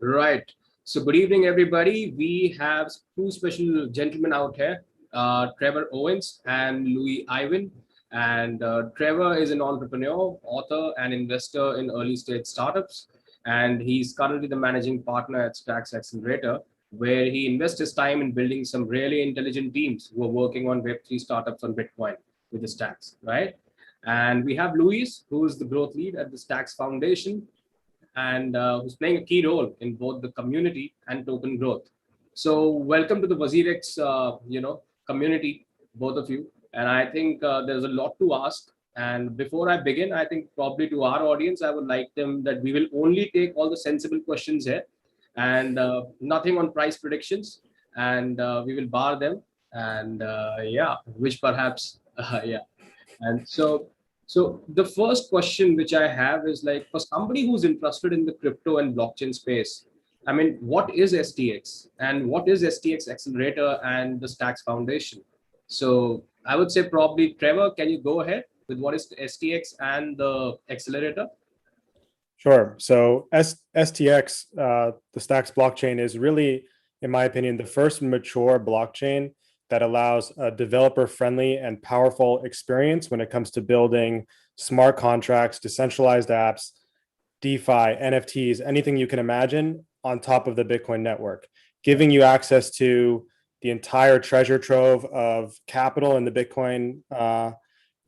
Right. So good evening, everybody. We have two special gentlemen out here, Trevor Owens and Louise Ivan. And Trevor is an entrepreneur, author, and investor in early stage startups. And he's currently the managing partner at Stacks Accelerator, where he invests his time in building some really intelligent teams who are working on Web3 startups on Bitcoin with the Stacks, right? And we have Louise, who is the growth lead at the Stacks Foundation, and who's playing a key role in both the community and token growth. So welcome to the WazirX, community, both of you. And I think there's a lot to ask. And before I begin, I think probably to our audience, I would like them that we will only take all the sensible questions here and nothing on price predictions. And we will bar them. And which perhaps, yeah, and so the first question which I have is like for somebody who's interested in the crypto and blockchain space, I mean, what is STX and what is STX Accelerator and the Stacks Foundation? So I would say probably Trevor, can you go ahead with what is the STX and the accelerator? Sure. So STX, the Stacks blockchain, is really, in my opinion, the first mature blockchain that allows a developer-friendly and powerful experience when it comes to building smart contracts, decentralized apps, DeFi, NFTs, anything you can imagine on top of the Bitcoin network, giving you access to the entire treasure trove of capital in the Bitcoin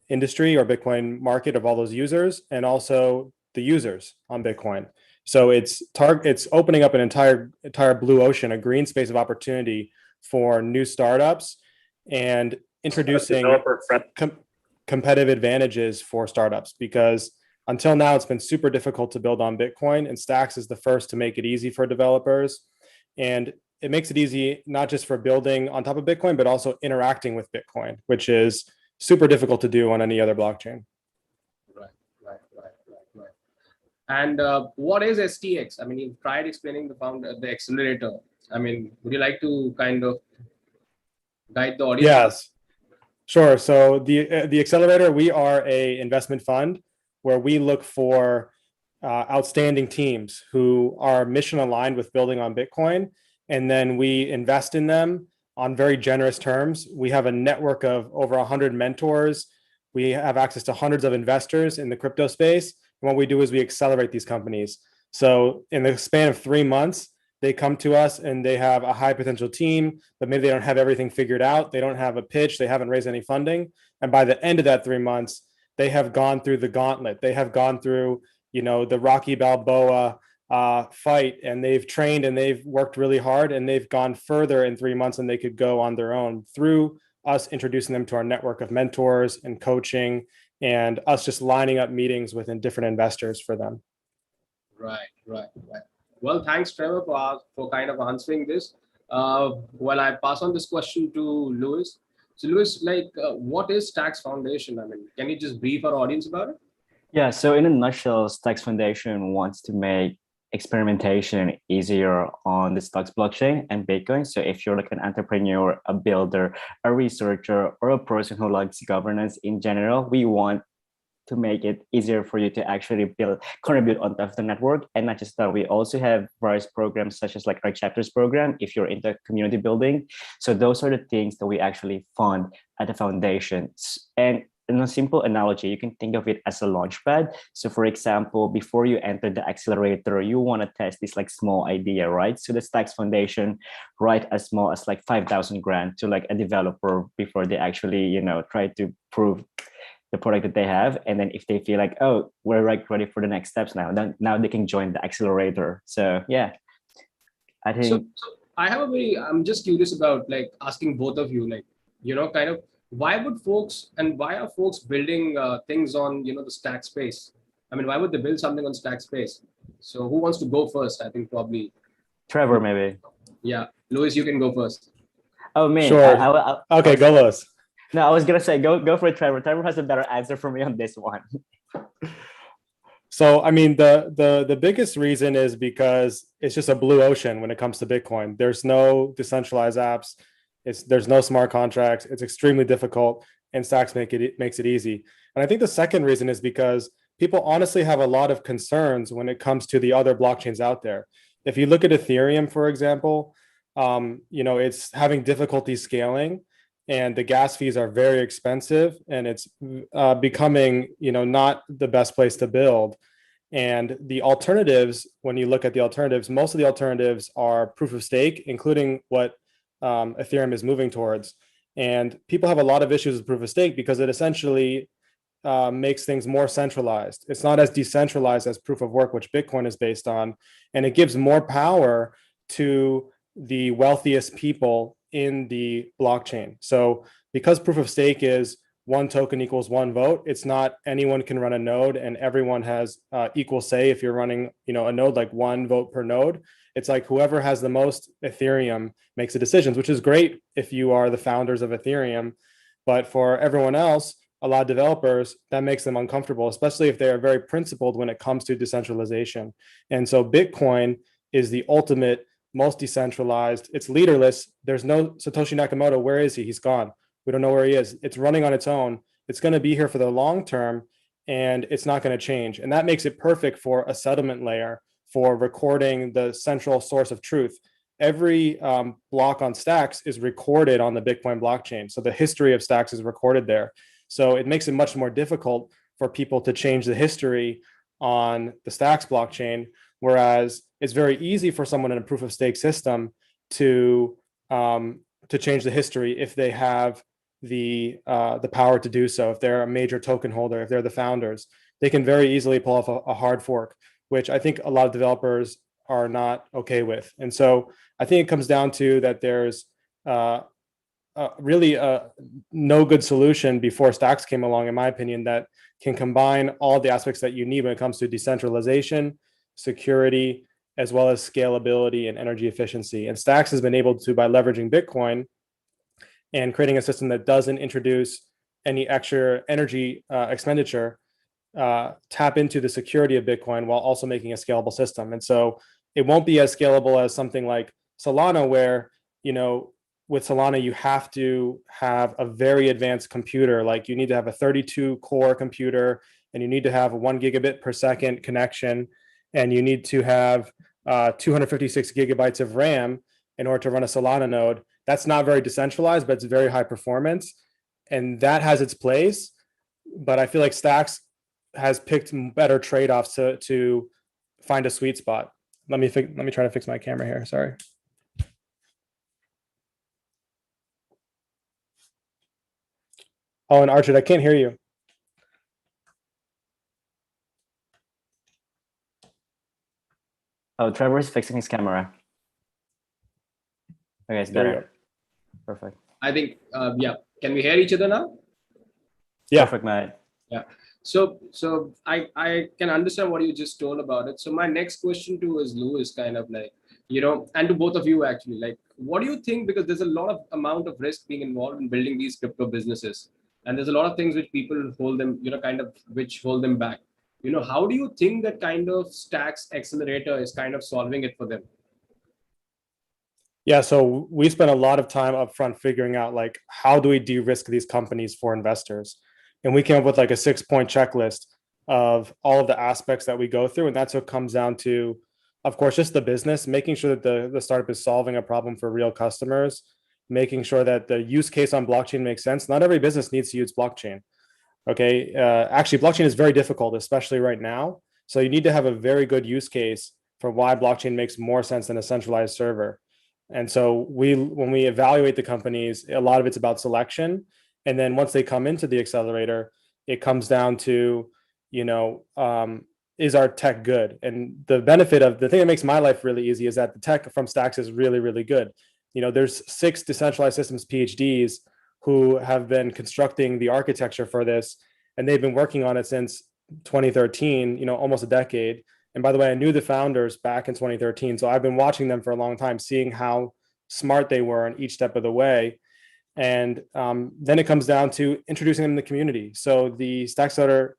industry or Bitcoin market of all those users, and also the users on Bitcoin. So it's opening up an entire blue ocean, a green space of opportunity for new startups and introducing competitive advantages for startups, because until now it's been super difficult to build on Bitcoin, and Stacks is the first to make it easy for developers. And it makes it easy not just for building on top of Bitcoin, but also interacting with Bitcoin, which is super difficult to do on any other blockchain. Right. And what is STX? I mean, you've tried explaining the accelerator. I mean, would you like to kind of guide the audience? Yes, sure. So the accelerator, we are a investment fund where we look for outstanding teams who are mission aligned with building on Bitcoin, and then we invest in them on very generous terms. We have a network of over 100 mentors. We have access to hundreds of investors in the crypto space. And what we do is we accelerate these companies. So in the span of 3 months, they come to us and they have a high potential team, but maybe they don't have everything figured out. They don't have a pitch. They haven't raised any funding. And by the end of that 3 months, they have gone through the gauntlet. They have gone through, the Rocky Balboa fight, and they've trained and they've worked really hard, and they've gone further in 3 months than they could go on their own through us introducing them to our network of mentors and coaching, and us just lining up meetings within different investors for them. Right. Well, thanks, Trevor, for kind of answering this. Well, I pass on this question to Louis. So, Louis, what is Stacks Foundation? I mean, can you just brief our audience about it? Yeah, so in a nutshell, Stacks Foundation wants to make experimentation easier on the Stacks blockchain and Bitcoin. So if you're like an entrepreneur, a builder, a researcher, or a person who likes governance in general, we want to make it easier for you to actually contribute on top of the network. And not just that, we also have various programs such as like our chapters program if you're into community building. So those are the things that we actually fund at the foundation. And in a simple analogy, you can think of it as a launch pad. So for example, before you enter the accelerator, you want to test this like small idea, right? So the Stacks Foundation write as small as like 5,000 grand to like a developer before they actually, try to prove the product that they have. And then if they feel like, oh, we're like ready for the next steps now, then now they can join the accelerator. So yeah, I think. So I'm just curious about like asking both of you, kind of why are folks building things on, the Stack space? I mean, why would they build something on Stack space? So who wants to go first? I think probably Trevor, maybe. Yeah, Louis, you can go first. Oh, me. Sure. Okay, go Louis. No, I was gonna say go for it, Trevor. Trevor has a better answer for me on this one. So, I mean, the biggest reason is because it's just a blue ocean when it comes to Bitcoin. There's no decentralized apps. There's no smart contracts. It's extremely difficult, and Stacks makes it easy. And I think the second reason is because people honestly have a lot of concerns when it comes to the other blockchains out there. If you look at Ethereum, for example, it's having difficulty scaling, and the gas fees are very expensive, and it's becoming, not the best place to build. And the alternatives, when you look at the alternatives, most of the alternatives are proof of stake, including what Ethereum is moving towards. And people have a lot of issues with proof of stake because it essentially makes things more centralized. It's not as decentralized as proof of work, which Bitcoin is based on. And it gives more power to the wealthiest people in the blockchain. So because proof of stake is one token equals one vote, it's not anyone can run a node and everyone has equal say. If you're running, a node, like one vote per node, it's like whoever has the most Ethereum makes the decisions, which is great if you are the founders of Ethereum. But for everyone else, a lot of developers, that makes them uncomfortable, especially if they are very principled when it comes to decentralization. And so Bitcoin is the ultimate, most decentralized. It's leaderless. There's no Satoshi Nakamoto. Where is he? He's gone. We don't know where he is. It's running on its own. It's going to be here for the long term, and it's not going to change. And that makes it perfect for a settlement layer for recording the central source of truth. Every block on Stacks is recorded on the Bitcoin blockchain. So the history of Stacks is recorded there. So it makes it much more difficult for people to change the history on the Stacks blockchain, whereas it's very easy for someone in a proof of stake system to change the history if they have the power to do so. If they're a major token holder, if they're the founders, they can very easily pull off a hard fork, which I think a lot of developers are not okay with. And so I think it comes down to that there's really no good solution before Stacks came along, in my opinion, that can combine all the aspects that you need when it comes to decentralization, security, as well as scalability and energy efficiency. And Stacks has been able to, by leveraging Bitcoin and creating a system that doesn't introduce any extra energy expenditure, tap into the security of Bitcoin while also making a scalable system. And so it won't be as scalable as something like Solana, where, with Solana, you have to have a very advanced computer. Like you need to have a 32 core computer, and you need to have a 1 gigabit per second connection, and you need to have 256 gigabytes of RAM in order to run a Solana node. That's not very decentralized, but it's very high performance, and that has its place. But I feel like Stacks has picked better trade-offs to find a sweet spot. Let me try to fix my camera here. Sorry. Oh, and Archid, I can't hear you. Oh, Trevor is fixing his camera. Okay, it's better. Perfect. I think, yeah. Can we hear each other now? Yeah. Perfect, mate. Yeah. So I can understand what you just told about it. So my next question to is Lou is kind of like, and to both of you actually, like, what do you think? Because there's a lot of amount of risk being involved in building these crypto businesses. And there's a lot of things which people hold them, which hold them back. How do you think that kind of Stacks Accelerator is kind of solving it for them? Yeah, so we spent a lot of time upfront figuring out, like, how do we de-risk these companies for investors? And we came up with like a 6-point checklist of all of the aspects that we go through. And that's what comes down to, of course, just the business, making sure that the startup is solving a problem for real customers, making sure that the use case on blockchain makes sense. Not every business needs to use blockchain. Okay. Actually, blockchain is very difficult, especially right now. So you need to have a very good use case for why blockchain makes more sense than a centralized server. And so when we evaluate the companies, a lot of it's about selection. And then once they come into the accelerator, it comes down to, is our tech good? And the benefit of the thing that makes my life really easy is that the tech from Stacks is really, really good. There's 6 decentralized systems PhDs who have been constructing the architecture for this, and they've been working on it since 2013, almost a decade. And by the way, I knew the founders back in 2013. So I've been watching them for a long time, seeing how smart they were in each step of the way. And then it comes down to introducing them in the community. So the Stacks Accelerator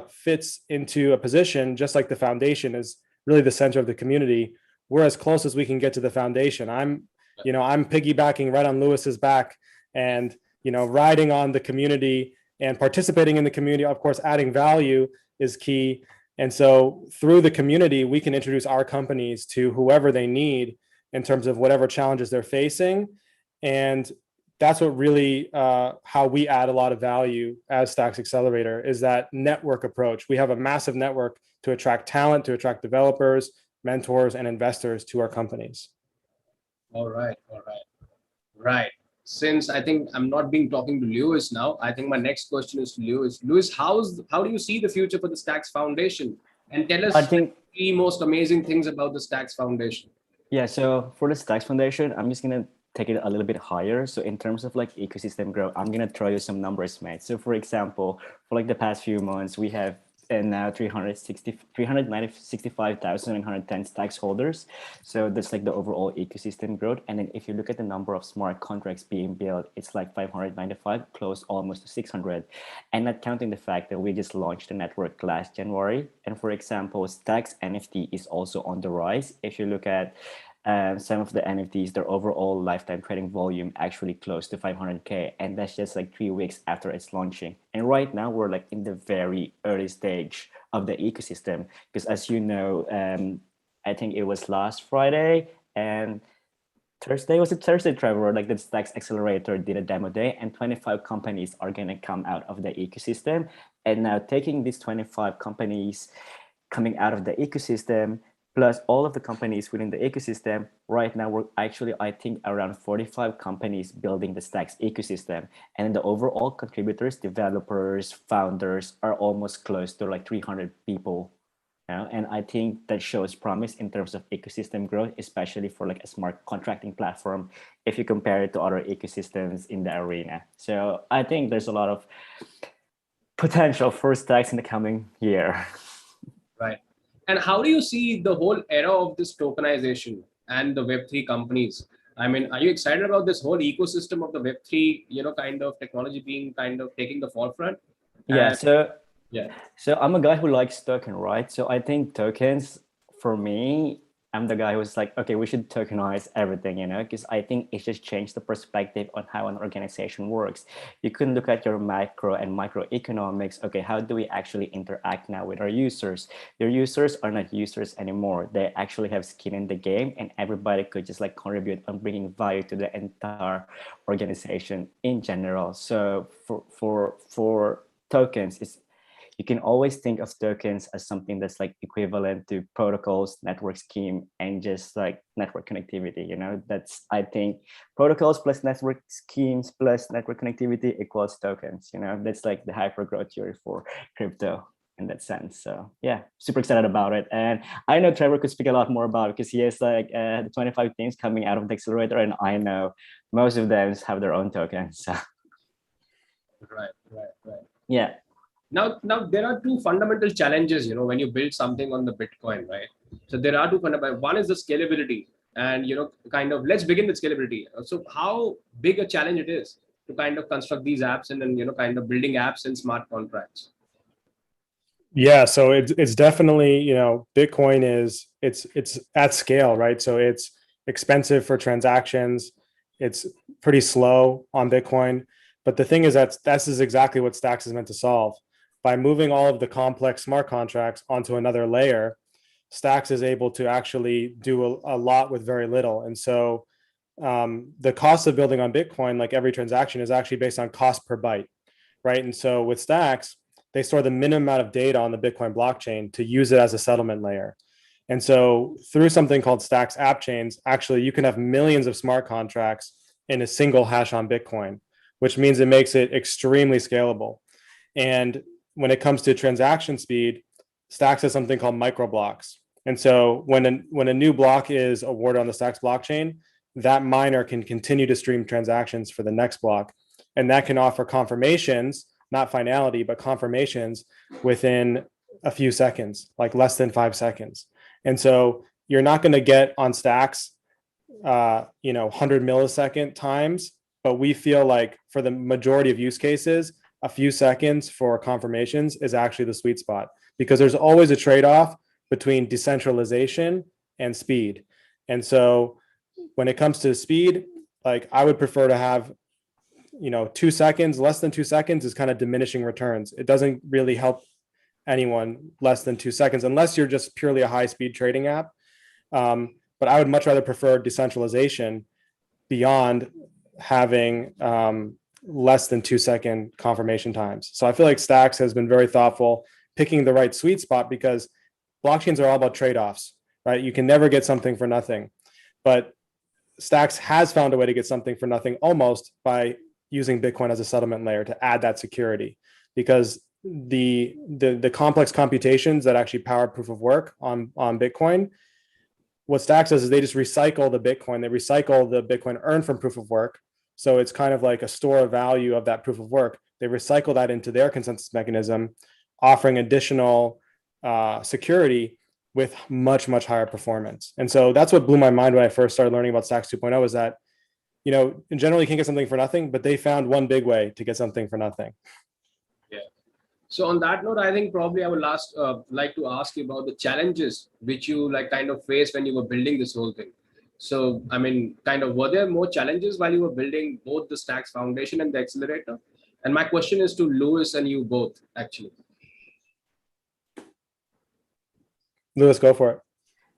fits into a position, just like the foundation is really the center of the community. We're as close as we can get to the foundation. I'm piggybacking right on Lewis's back, and riding on the community and participating in the community. Of course, adding value is key. And so through the community, we can introduce our companies to whoever they need in terms of whatever challenges they're facing. And that's what really how we add a lot of value as Stacks Accelerator is that network approach. We have a massive network to attract talent, to attract developers, mentors, and investors to our companies. All right. Right. Since I think I'm not being talking to Louis now, I think my next question is to Louis. Louis, how do you see the future for the Stacks Foundation? And tell us I think the most amazing things about the Stacks Foundation. Yeah, so for the Stacks Foundation, I'm just gonna take it a little bit higher. So in terms of like ecosystem growth, I'm gonna throw you some numbers, mate. So for example, for like the past few months, we have now 365,110 stacks holders. So that's like the overall ecosystem growth. And then if you look at the number of smart contracts being built, it's like 595, close almost to 600. And not counting the fact that we just launched the network last January. And for example, Stacks NFT is also on the rise. If you look at some of the NFTs, their overall lifetime trading volume actually close to 500K. And that's just like 3 weeks after it's launching. And right now we're like in the very early stage of the ecosystem. Because as you know, I think it was last Friday and Thursday, was it Thursday, Trevor? Like the Stacks Accelerator did a demo day and 25 companies are going to come out of the ecosystem. And now taking these 25 companies coming out of the ecosystem, plus all of the companies within the ecosystem, right now we're actually, I think, around 45 companies building the Stacks ecosystem. And the overall contributors, developers, founders are almost close to like 300 people. And I think that shows promise in terms of ecosystem growth, especially for like a smart contracting platform, if you compare it to other ecosystems in the arena. So I think there's a lot of potential for Stacks in the coming year. Right. And how do you see the whole era of this tokenization and the Web3 companies? I mean, are you excited about this whole ecosystem of the Web3, kind of technology being kind of taking the forefront? Yeah. And, So I'm a guy who likes token, right? So I think tokens, for me, I'm the guy who's like, okay, we should tokenize everything, because I think it just changed the perspective on how an organization works. You can look at your macro and microeconomics. Okay, how do we actually interact now with our users? Your users are not users anymore. They actually have skin in the game, and everybody could just like contribute on bringing value to the entire organization in general. So for tokens, you can always think of tokens as something that's like equivalent to protocols, network scheme, and just like network connectivity. That's, I think, protocols plus network schemes plus network connectivity equals tokens. That's like the hyper growth theory for crypto in that sense. So yeah, super excited about it. And I know Trevor could speak a lot more about it because he has like the 25 teams coming out of the accelerator, and I know most of them have their own tokens. So. Right. Yeah. Now there are two fundamental challenges, when you build something on the Bitcoin, right? So there are two fundamental. One is the scalability, and kind of let's begin with scalability. So how big a challenge it is to kind of construct these apps and then kind of building apps and smart contracts. Yeah, so it's definitely, Bitcoin it's at scale, right? So it's expensive for transactions. It's pretty slow on Bitcoin. But the thing is that's exactly what Stacks is meant to solve. By moving all of the complex smart contracts onto another layer, Stacks is able to actually do a lot with very little. And so the cost of building on Bitcoin, like every transaction, is actually based on cost per byte, right? And so with Stacks, they store the minimum amount of data on the Bitcoin blockchain to use it as a settlement layer. And so through something called Stacks app chains, actually you can have millions of smart contracts in a single hash on Bitcoin, which means it makes it extremely scalable. And when it comes to transaction speed, Stacks has something called microblocks. And so when a new block is awarded on the Stacks blockchain, that miner can continue to stream transactions for the next block. And that can offer confirmations, not finality, but confirmations within a few seconds, like less than 5 seconds. And so you're not going to get on Stacks, 100 millisecond times, but we feel like for the majority of use cases, a few seconds for confirmations is actually the sweet spot, because there's always a trade-off between decentralization and speed. And so when it comes to speed, like I would prefer to have 2 seconds, less than 2 seconds is kind of diminishing returns. It doesn't really help anyone less than 2 seconds, unless you're just purely a high-speed trading app. But I would much rather prefer decentralization beyond having less than 2-second confirmation times. So I feel like Stacks has been very thoughtful, picking the right sweet spot, because blockchains are all about trade-offs, right? You can never get something for nothing, but Stacks has found a way to get something for nothing almost by using Bitcoin as a settlement layer to add that security, because the complex computations that actually power proof of work on Bitcoin, what Stacks does is they just recycle the Bitcoin. They recycle the Bitcoin earned from proof of work. So it's kind of like a store of value of that proof of work. They recycle that into their consensus mechanism, offering additional security with much, much higher performance. And so that's what blew my mind when I first started learning about Stacks 2.0, is that, you know, in general, you can't get something for nothing, but they found one big way to get something for nothing. Yeah. So on that note, I think probably I would like to ask you about the challenges which you like kind of faced when you were building this whole thing. So, I mean, kind of, were there more challenges while you were building both the Stacks Foundation and the accelerator? And my question is to Louis and you both, actually. Louis, go for it.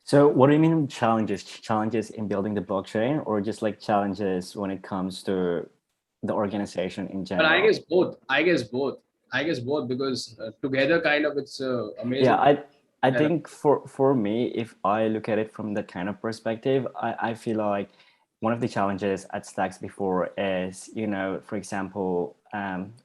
So what do you mean challenges? Challenges in building the blockchain, or just like challenges when it comes to the organization in general? But I guess both, because together kind of it's amazing. Yeah, I think for me, if I look at it from that kind of perspective, I feel like one of the challenges at Stacks before is, you know, for example,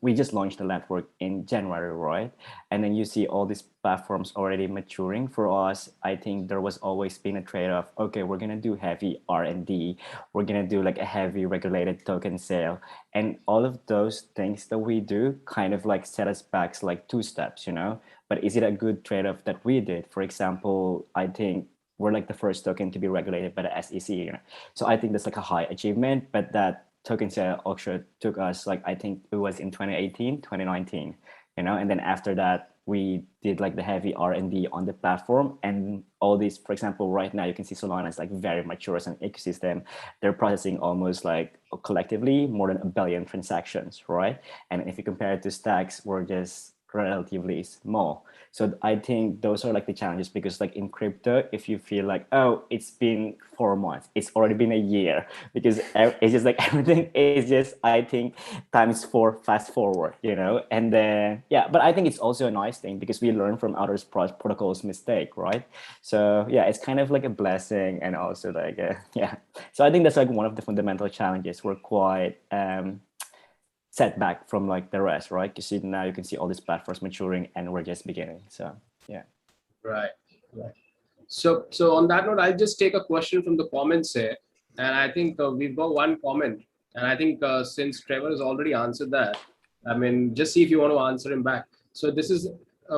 we just launched the network in January, right? And then you see all these platforms already maturing. For us, I think there was always been a trade-off. Okay, we're gonna do heavy R&D. We're gonna do like a heavy regulated token sale. And all of those things that we do kind of like set us back like 2 steps, you know? But is it a good trade-off that we did? For example, I think we're like the first token to be regulated by the SEC, you know? So I think that's like a high achievement, but that token sale also took us like, I think it was in 2018, 2019, you know? And then after that, we did like the heavy R&D on the platform, and all these, for example, right now you can see Solana is like very mature as an ecosystem. They're processing almost like collectively more than 1 billion transactions, right? And if you compare it to Stacks, we're just relatively small. So I think those are like the challenges, because like in crypto, if you feel like, oh, it's been 4 months, it's already been a year, because it's just like everything is just, I think, ×4 fast forward, you know? And then, yeah, but I think it's also a nice thing because we learn from others protocols mistake, right? So yeah, it's kind of like a blessing, and also like, yeah. So I think that's like one of the fundamental challenges. We're quite, setback from like the rest, right? You see now you can see all these platforms maturing, and we're just beginning. So yeah. Right. So on that note, I'll just take a question from the comments here, and I think we've got one comment, and I think since Trevor has already answered that, I mean, just see if you want to answer him back. So this is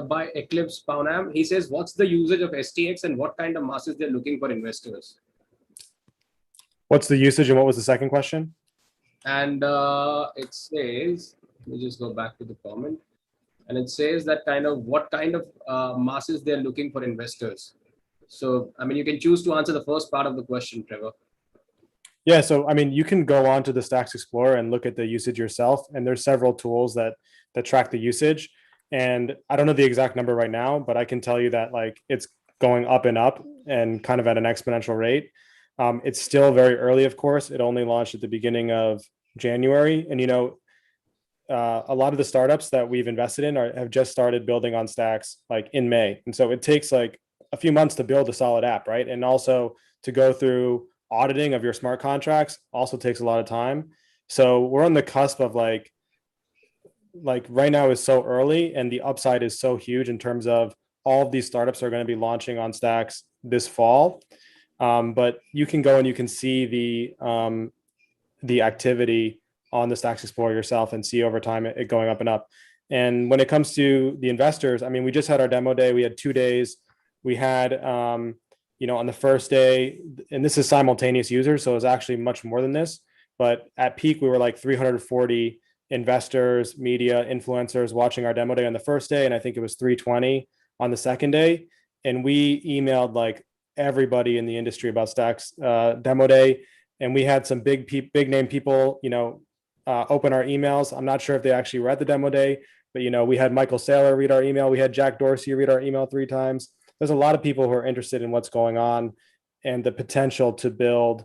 by Eclipse Pownam. He says, what's the usage of STX and what kind of masses they're looking for investors? What's the usage, and what was the second question? And it says, let me just go back to the comment, and it says that kind of what kind of masses they're looking for investors. So, I mean, you can choose to answer the first part of the question, Trevor. Yeah, so I mean, you can go on to the Stacks Explorer and look at the usage yourself, and there's several tools that track the usage. And I don't know the exact number right now, but I can tell you that like it's going up and kind of at an exponential rate. It's still very early, of course. It only launched at the beginning of January, and you know, a lot of the startups that we've invested in have just started building on Stacks like in May, and so it takes like a few months to build a solid app, right? And also to go through auditing of your smart contracts also takes a lot of time. So we're on the cusp of like right now is so early, and the upside is so huge in terms of all of these startups are going to be launching on Stacks this fall. But you can go and you can see the activity on the Stacks Explorer yourself and see over time it going up and up. And when it comes to the investors, I mean, we just had our demo day. We had 2 days. We had, you know, on the first day, and this is simultaneous users, so it was actually much more than this. But at peak, we were like 340 investors, media, influencers watching our demo day on the first day, and I think it was 320 on the second day. And we emailed like everybody in the industry about Stacks demo day, and we had some big name people, you know, open our emails. I'm not sure if they actually were at the demo day, but we had Michael Saylor read our email. We had Jack Dorsey read our email 3 times. There's a lot of people who are interested in what's going on, and the potential to build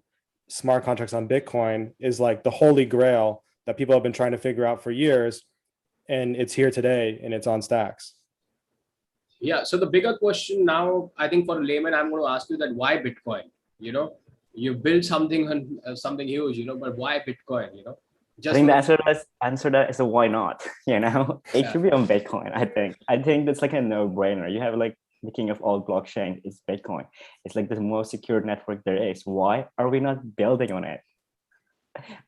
smart contracts on Bitcoin is like the holy grail that people have been trying to figure out for years. And it's here today, and it's on Stacks. Yeah. So the bigger question now, I think for a layman, I'm going to ask you that why Bitcoin? You built something huge, but why Bitcoin? I think the answer that is a why not. It should be on Bitcoin. I think that's like a no-brainer. You have like the king of all blockchain is Bitcoin. It's like the most secure network there is. Why are we not building on it?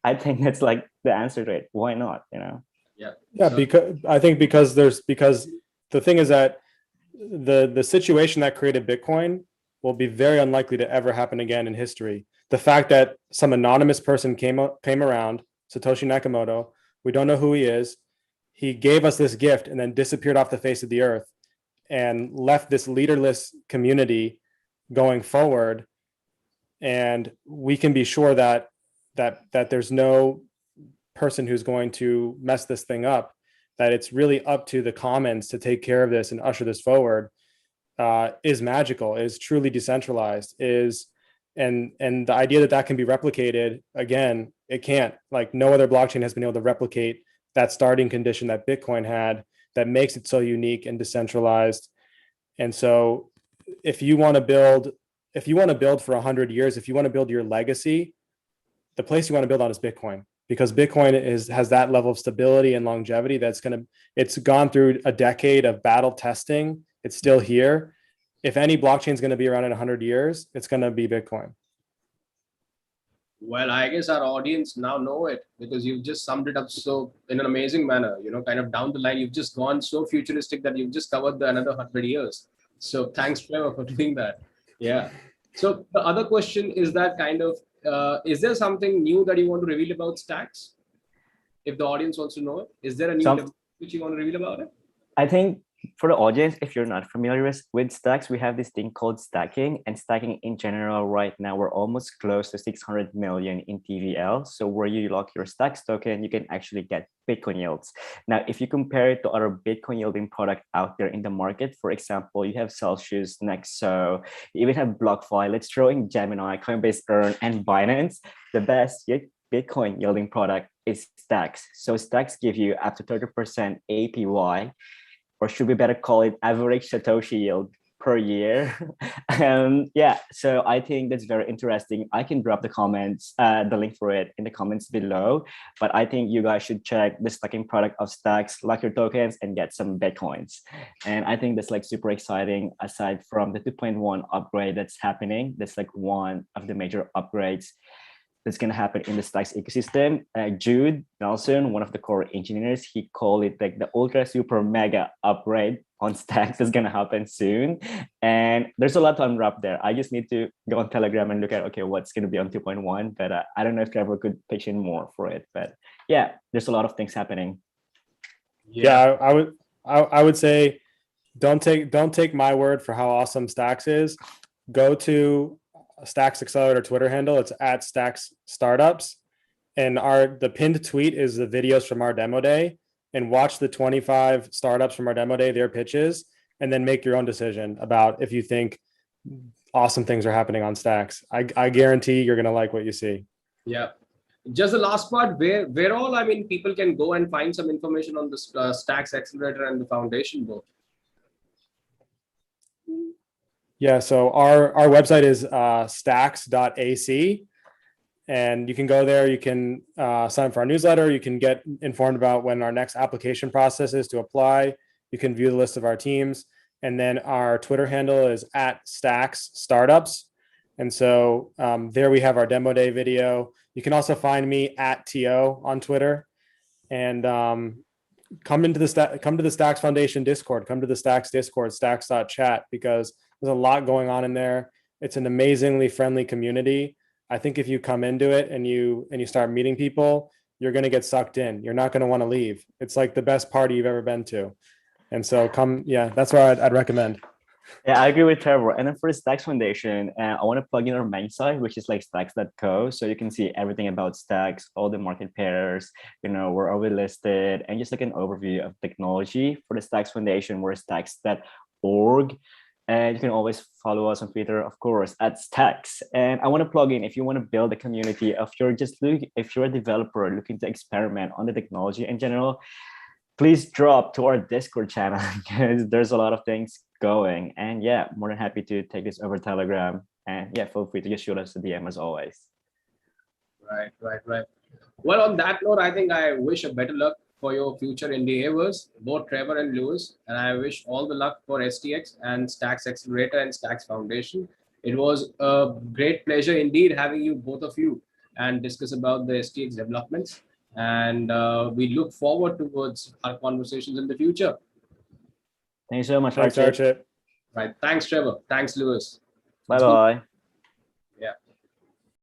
I think that's like the answer to it. Why not? Yeah, because the thing is that the situation that created Bitcoin will be very unlikely to ever happen again in history. The fact that some anonymous person came around, Satoshi Nakamoto, we don't know who he is. He gave us this gift and then disappeared off the face of the earth and left this leaderless community going forward. And we can be sure that there's no person who's going to mess this thing up, that it's really up to the commons to take care of this and usher this forward, is magical, is truly decentralized, and the idea that can be replicated, again, it can't. Like, no other blockchain has been able to replicate that starting condition that Bitcoin had, that makes it so unique and decentralized. And so if you want to build for 100 years, if you want to build your legacy, the place you want to build on is Bitcoin, because Bitcoin has that level of stability and longevity it's gone through a decade of battle testing. It's still here. If any blockchain is going to be around in 100 years, it's going to be Bitcoin. Well, I guess our audience now know it, because you've just summed it up so in an amazing manner, kind of down the line. You've just gone so futuristic that you've just covered another 100 years. So thanks, Trevor, for doing that. Yeah. So the other question is that is there something new that you want to reveal about Stacks? If the audience wants to know it, is there a new which you want to reveal about it? I think for the audience, if you're not familiar with Stacks, we have this thing called stacking, and stacking in general right now, we're almost close to 600 million in TVL. So where you lock your Stacks token, you can actually get Bitcoin yields. Now, if you compare it to other Bitcoin yielding product out there in the market, for example, you have Celsius, Nexo, you even have BlockFi. Let's throw in Gemini, Coinbase Earn, and Binance. The best Bitcoin yielding product is Stacks. So Stacks give you up to 30% APY, or should we better call it average Satoshi yield per year? So I think that's very interesting. I can drop the link for it in the comments below, but I think you guys should check the stacking product of Stacks, lock your tokens, and get some Bitcoins. And I think that's like super exciting. Aside from the 2.1 upgrade that's happening, that's like one of the major upgrades that's going to happen in the Stacks ecosystem. Jude Nelson, one of the core engineers, he called it like the ultra super mega upgrade on Stacks is going to happen soon. And there's a lot to unwrap there. I just need to go on Telegram and look at, okay, what's going to be on 2.1. But I don't know if Trevor could pitch in more for it. But yeah, there's a lot of things happening. Yeah, I would say don't take my word for how awesome Stacks is. Go to Stacks Accelerator Twitter handle. It's at Stacks Startups, and the pinned tweet is the videos from our demo day, and watch the 25 startups from our demo day, their pitches, and then make your own decision about if you think awesome things are happening on Stacks. I guarantee you're going to like what you see. Yeah. Just the last part, where all, people can go and find some information on the Stacks Accelerator and the Foundation both. Yeah, so our website is stacks.ac, and you can go there. You can sign up for our newsletter. You can get informed about when our next application process is to apply. You can view the list of our teams. And then our Twitter handle is at Stacks Startups. And so there we have our demo day video. You can also find me at TO on Twitter. And come to the Stacks Foundation Discord. Come to the Stacks Discord, stacks.chat, because there's a lot going on in there. It's an amazingly friendly community. I think if you come into it and you start meeting people, you're going to get sucked in. You're not going to want to leave. It's like the best party you've ever been to. And so that's where I'd recommend. Yeah, I agree with Trevor. And then for the Stacks Foundation, I want to plug in our main site, which is like stacks.co. So you can see everything about Stacks, all the market pairs, where are we listed, and just like an overview of technology. For the Stacks Foundation, we're stacks.org. And you can always follow us on Twitter, of course, at Stacks. And I want to plug in, if you want to build a community, if you're a developer looking to experiment on the technology in general, please drop to our Discord channel because there's a lot of things going. And yeah, more than happy to take this over Telegram. And yeah, feel free to just shoot us a DM as always. Right. Well, on that note, I think I wish a better luck for your future endeavors, both Trevor and Louis. And I wish all the luck for STX and Stacks Accelerator and Stacks Foundation. It was a great pleasure indeed having you, both of you, and discuss about the STX developments. And we look forward towards our conversations in the future. Thank you so much, Thanks, Archie. Archie. Right. Thanks, Trevor. Thanks, Louis. Bye-bye.